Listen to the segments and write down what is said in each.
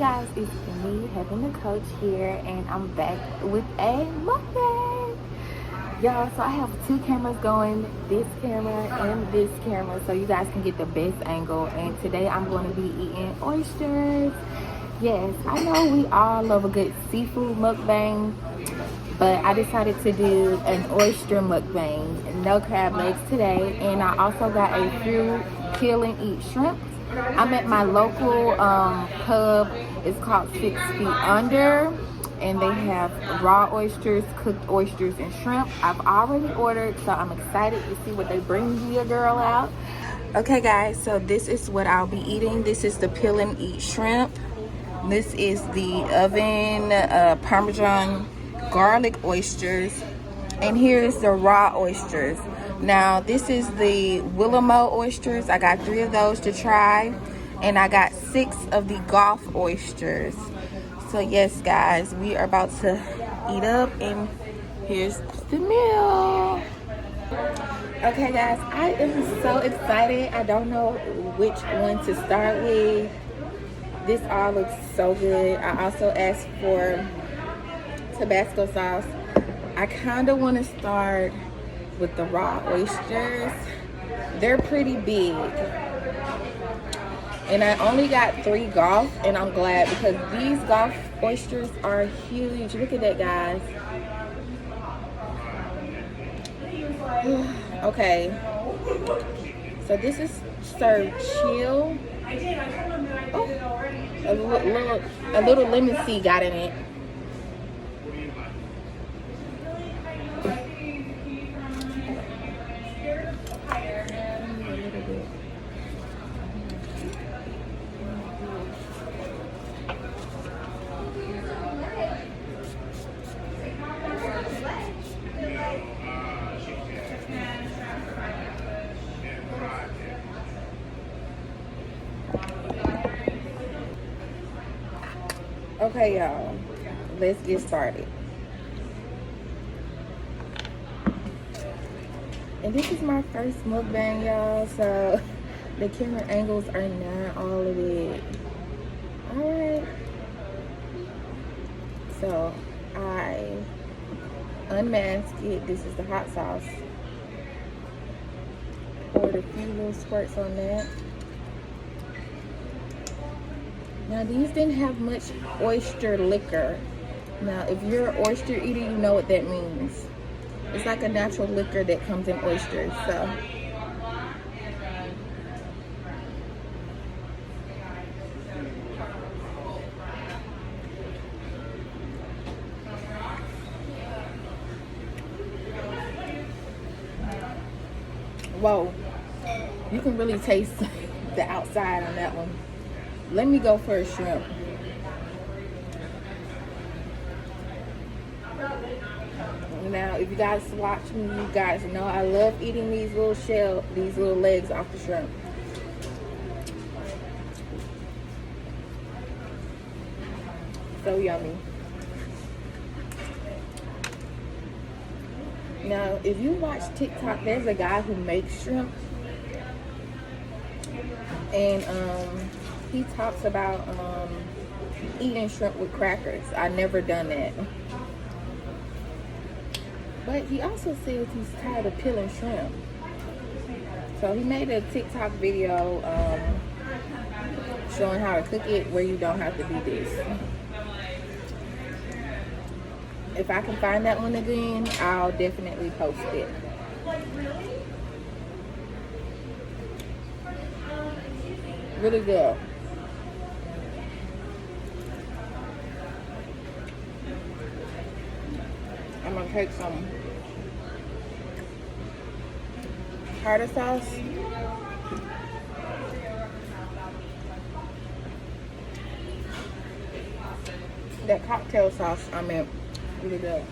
guys, it's me, Heaven the Coach here, and I'm back with a mukbang. Y'all, so I have two cameras going, this camera and this camera, so you guys can get the best angle. And today I'm going to be eating oysters. Yes, I know we all love a good seafood mukbang, but I decided to do an oyster mukbang. No crab legs today. And I also got a few peel and eat shrimp. I'm at my local pub. It's called 6 Feet Under, and they have raw oysters, cooked oysters, and shrimp. I've already ordered, so I'm excited to see what they bring your girl out. Okay guys, so this is what I'll be eating. This is the peel and eat shrimp. This is the oven Parmesan garlic oysters, and here's the raw oysters. Now this is the Willamo oysters. I got 3 of those to try, and I got 6 of the Gulf oysters. So yes guys, we are about to eat up, and here's the meal. Okay guys, I am so excited. I don't know which one to start with. This all looks so good. I also asked for Tabasco sauce. I kind of want to start with the raw oysters. They're pretty big, and I only got 3 Gulf, and I'm glad because these Gulf oysters are huge. Look at that, guys. Okay, so this is served chill. Oh, a little lemon seed got in it. Okay, y'all, let's get started. And this is my first mukbang, y'all, so the camera angles are not all of it. Alright. So I unmask it. This is the hot sauce. Poured a few little squirts on that. Now these didn't have much oyster liquor. Now if you're an oyster eater, you know what that means. It's like a natural liquor that comes in oysters. So whoa, you can really taste the outside on that one. Let me go for a shrimp. Now, if you guys watch me, you guys know I love eating these little legs off the shrimp. So yummy. Now, if you watch TikTok, there's a guy who makes shrimp, and he talks about eating shrimp with crackers. I never done that. But he also says he's tired of peeling shrimp. So he made a TikTok video showing how to cook it where you don't have to do this. If I can find that one again, I'll definitely post it. Really good. I'm gonna take some tartar sauce. That cocktail sauce, I meant, really good.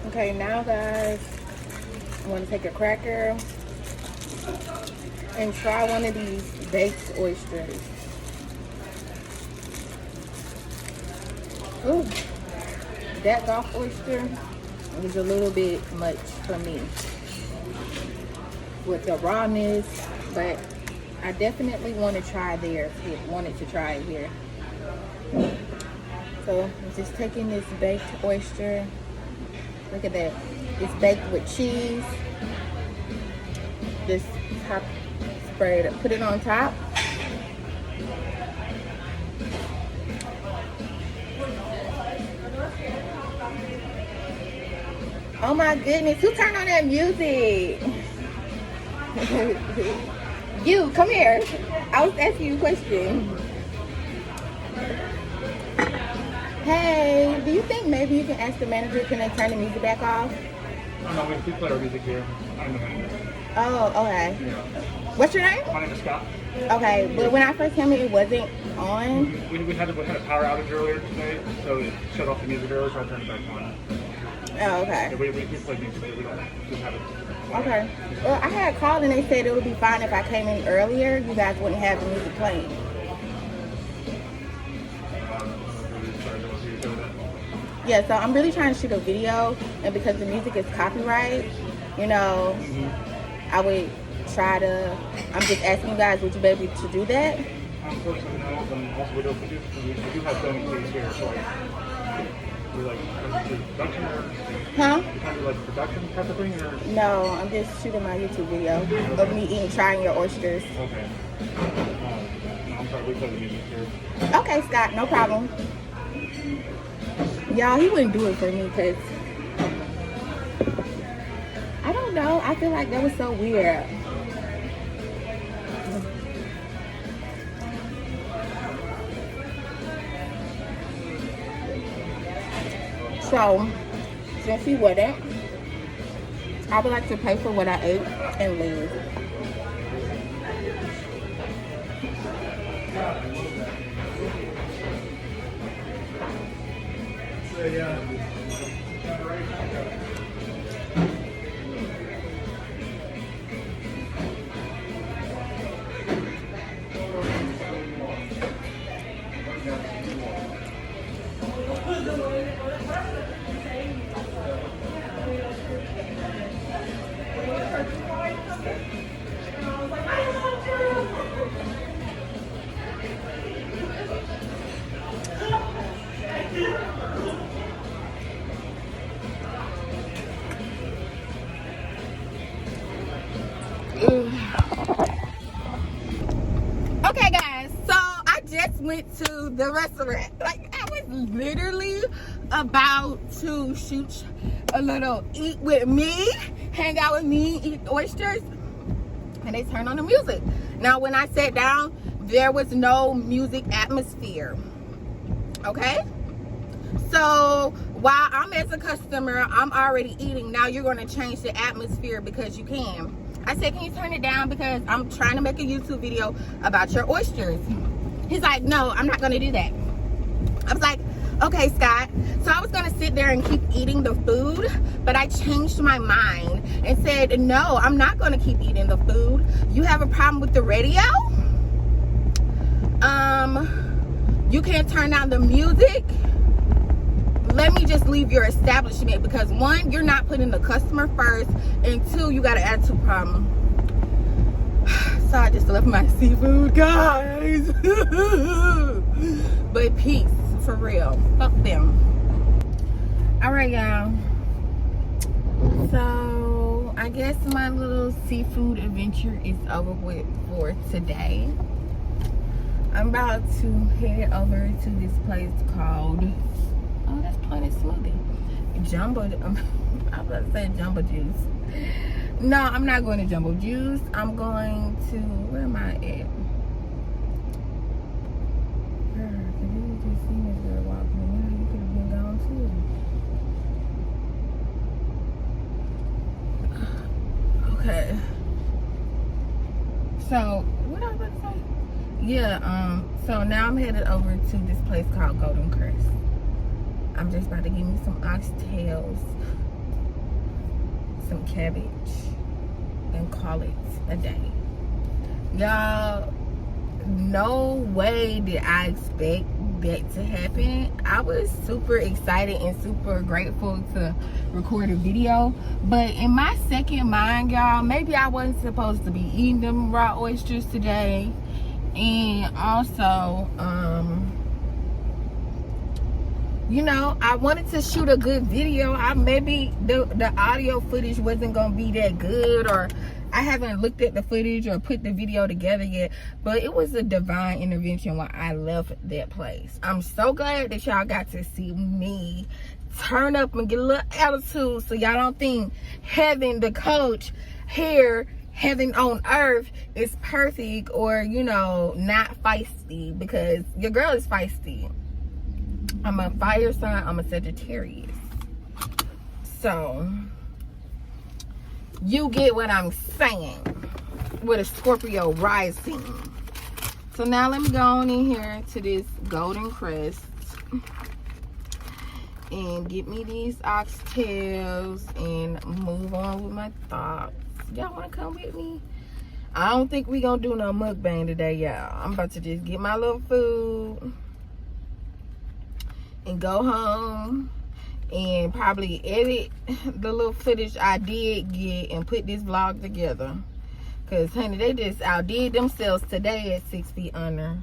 Okay, now guys, I'm gonna take a cracker and try one of these baked oysters. Ooh, that Gulf oyster was a little bit much for me. with the rawness, but I definitely want to try there. Wanted to try it here. So I'm just taking this baked oyster. Look at that. It's baked with cheese. This top spread, put it on top. Oh my goodness, who turned on that music? You, come here. I was asking you a question. Hey, do you think maybe you can ask the manager, can they turn the music back off? Oh, no, we play our music here. I'm the manager. Oh, okay. Yeah. What's your name? My name is Scott. Okay, but when I first came in, it wasn't on. We had a power outage earlier today, so it shut off the music earlier, so I turned it back on. Oh, okay. Yeah, we play music, we don't just have it. Okay. Well, I had called and they said it would be fine if I came in earlier. You guys wouldn't have the music playing. Yeah, so I'm really trying to shoot a video, and because the music is copyright, you know, I would try to, I'm just asking you guys, would you be able to do that? Unfortunately, no, and also we do have filming fees here, so we like do production or? Huh? You kind of do like production type of thing, or? No, I'm just shooting my YouTube video of me trying your oysters. Okay. No, I'm sorry, we play the music here. Okay, Scott, no problem. Y'all, he wouldn't do it for me because I don't know. I feel like that was so weird. So, since he wouldn't, I would like to pay for what I ate and leave. Okay guys, so I just went to the restaurant. Like, I was literally about to shoot a little eat with me, hang out with me, eat oysters, and they turned on the music. Now when I sat down, there was no music atmosphere. Okay, so while I'm as a customer, I'm already eating. Now you're going to change the atmosphere because you can. I said, can you turn it down because I'm trying to make a YouTube video about your oysters? He's like, no, I'm not going to do that. I was like, okay, Scott. So I was going to sit there and keep eating the food, but I changed my mind and said, no, I'm not going to keep eating the food. You have a problem with the radio? You can't turn down the music? Let me just leave your establishment because one, you're not putting the customer first, and two, you got an attitude problem. So I just left my seafood, guys. But peace, for real. Fuck them. All right, y'all. So I guess my little seafood adventure is over with for today. I'm about to head over to this place called, oh, that's Planet Smoothie. Jumbo, I was about to say Jumbo Juice. No, I'm not going to Jumbo Juice. I'm going to, where am I at? Girl, if you just seen this girl walking in, you could have been gone too. Okay. So, what I was about to say? Yeah, so now I'm headed over to this place called Golden Crest. I'm just about to give me some oxtails, some cabbage, and call it a day. Y'all, no way did I expect that to happen. I was super excited and super grateful to record a video, but in my second mind, y'all, maybe I wasn't supposed to be eating them raw oysters today. And also, you know, I wanted to shoot a good video. Maybe the audio footage wasn't gonna be that good, or I haven't looked at the footage or put the video together yet, but it was a divine intervention when I left that place. I'm so glad that y'all got to see me turn up and get a little attitude, so y'all don't think Heaven, the coach here, Heaven on Earth, is perfect or, you know, not feisty, because your girl is feisty. I'm a fire sign, I'm a Sagittarius. So you get what I'm saying with a Scorpio rising. So now let me go on in here to this Golden Crest and get me these oxtails and move on with my thoughts. Y'all want to come with me? I don't think we gonna do no mukbang today, y'all. I'm about to just get my little food and go home and probably edit the little footage I did get and put this vlog together, because honey, they just outdid themselves today at 6 feet under.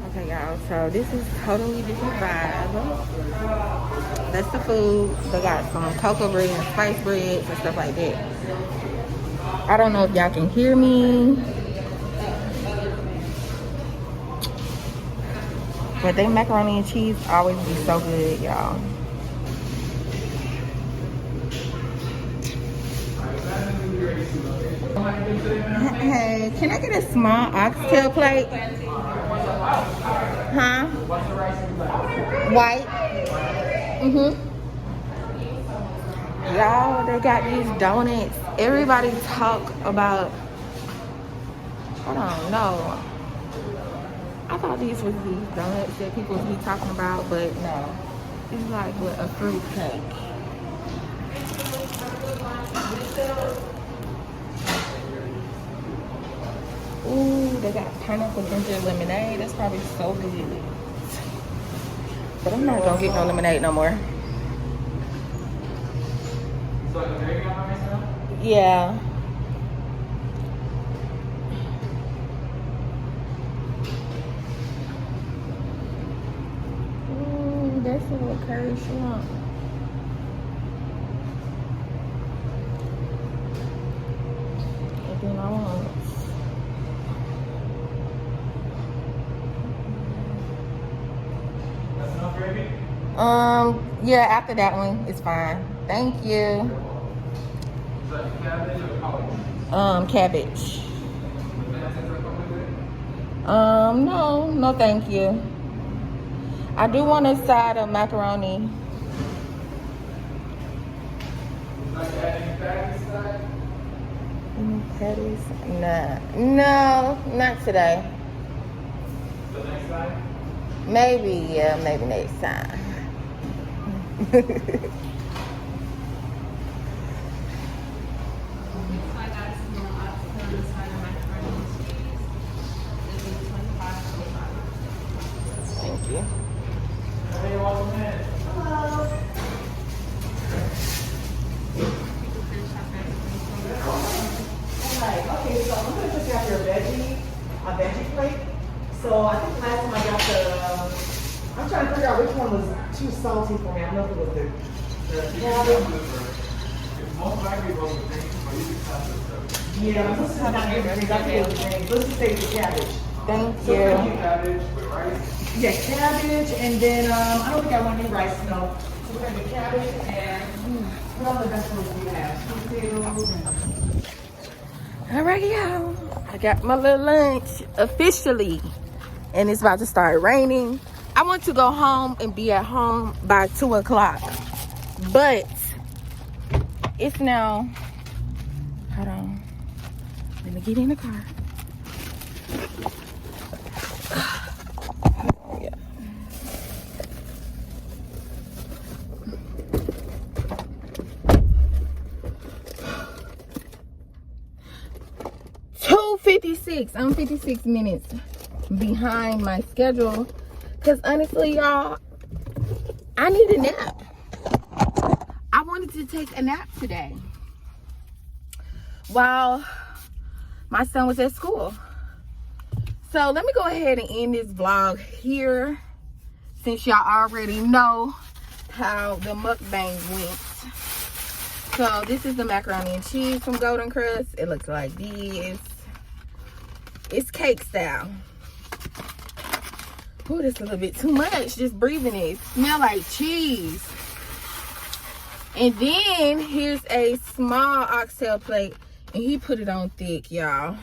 Okay, y'all, so this is totally different vibe. That's the food. They got some cocoa bread and spice breads and stuff like that. I don't know if y'all can hear me, but they macaroni and cheese always be so good, y'all. Hey, can I get a small oxtail plate? Huh? White? Y'all, they got these donuts. Everybody talk about, hold on, no. I thought these was these donuts that people be talking about, but no. It's like with a fruit cake. Ooh, they got pineapple ginger lemonade. That's probably so good. But I'm not gonna get no lemonade no more. Yeah. That's a little curry shrimp. And then I want That's enough gravy? Yeah, after that one, it's fine. Thank you. Is that cabbage or collard? Cabbage. No, thank you. I do want a side of macaroni. Patties? Nah. No, not today. The next time? Maybe, yeah, maybe next time. Thank you. Hey, welcome in. Hello. Alright, okay, so I'm gonna just have your veggie plate. So I think last time I got I'm trying to figure out which one was too salty for me. I don't know if it was the cabbage. It's most likely it was the green, but you can have this stuff. Yeah, this is not the greens. I think it was the greens. Let's just say the cabbage. Thank So you. cabbage with rice. Yeah, cabbage, and then I don't think I want any rice, no. So we're gonna get cabbage and what other vegetables do we have? Sweet potatoes and Alright, y'all. I got my little lunch officially, and it's about to start raining. I want to go home and be at home by 2 o'clock, but it's now, hold on, let me get in the car. Yeah. $2.56. 56. I'm 56 minutes behind my schedule. Because honestly, y'all, I need a nap. I wanted to take a nap today while my son was at school. So let me go ahead and end this vlog here, since y'all already know how the mukbang went. So this is the macaroni and cheese from Golden Crust. It looks like this. It's cake style. Oh, this is a little bit too much. Just breathing it. It smells like cheese. And then here's a small oxtail plate, and he put it on thick, y'all.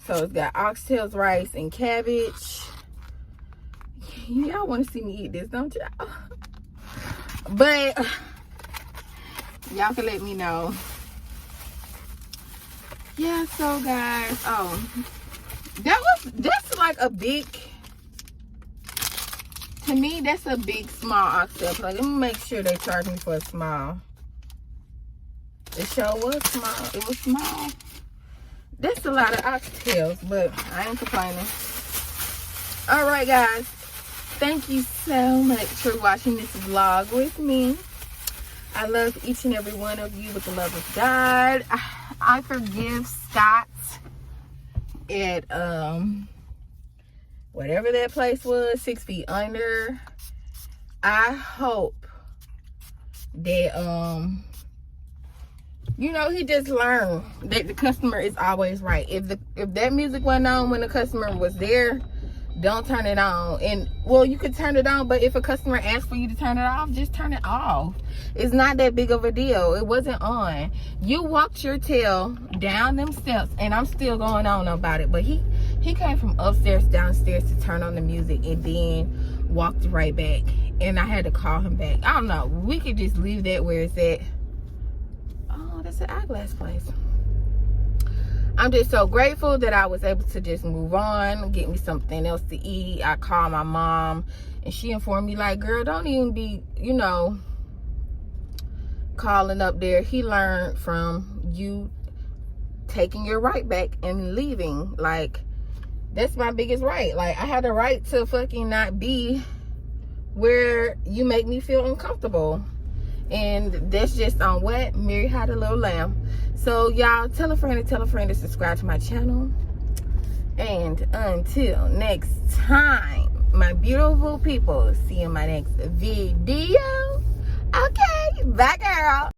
So it's got oxtails, rice, and cabbage. Y'all want to see me eat this, don't y'all? But y'all can let me know. Yeah, so guys, that's like a big, to me, that's a big, small oxtail plate. Let me make sure they charge me for a small. It sure was small. It was small. That's a lot of oxtails, but I ain't complaining. All right, guys. Thank you so much for watching this vlog with me. I love each and every one of you with the love of God. I forgive Scott at whatever that place was, 6 Feet Under. I hope that you know, he just learned that the customer is always right. If that music went on when the customer was there, don't turn it on. And well, you could turn it on, but if a customer asks for you to turn it off, just turn it off. It's not that big of a deal. It wasn't on. You walked your tail down them steps, and I'm still going on about it. But he came from upstairs downstairs to turn on the music, and then walked right back, and I had to call him back. I don't know. We could just leave that where it's at. Oh, that's an eyeglass place. I'm just so grateful that I was able to just move on, get me something else to eat. I called my mom, and she informed me, like, girl, don't even be, you know, calling up there. He learned from you taking your right back and leaving. Like, that's my biggest right. Like, I had the right to fucking not be where you make me feel uncomfortable. And that's just on what Mary had a little lamb. So y'all, tell a friend to subscribe to my channel. And until next time, my beautiful people, see you in my next video. Okay, bye girl.